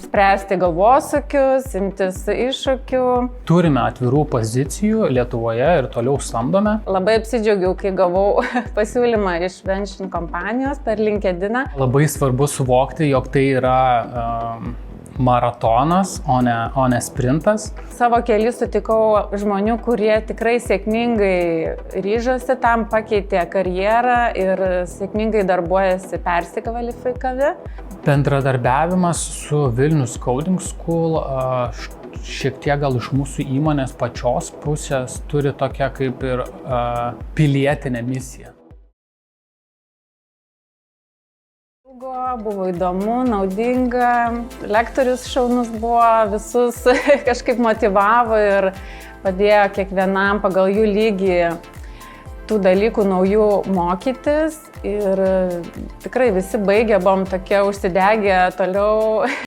spręsti galvosūkius, imtis iššūkių. Turime atvirų pozicijų Lietuvoje ir toliau samdome. Labai apsidžiaugiau, kai gavau pasiūlymą iš Vention kompanijos per LinkedIną. Labai svarbu suvokti, jog tai yra maratonas, o ne sprintas. Savo keliu sutikau žmonių, kurie tikrai sėkmingai ryžosi tam, pakeitė karjerą ir sėkmingai darbuojasi persikvalifikavę. Bendradarbiavimas su Vilnius Coding School šiek tiek gal iš mūsų įmonės pačios pusės turi tokią kaip ir pilietinę misiją. Buvo įdomu, naudinga, lektorius šaunus buvo, visus kažkaip motyvavo ir padėjo kiekvienam pagal jų lygį tų dalykų naujų mokytis ir tikrai visi baigė, buvom tokie užsidegę toliau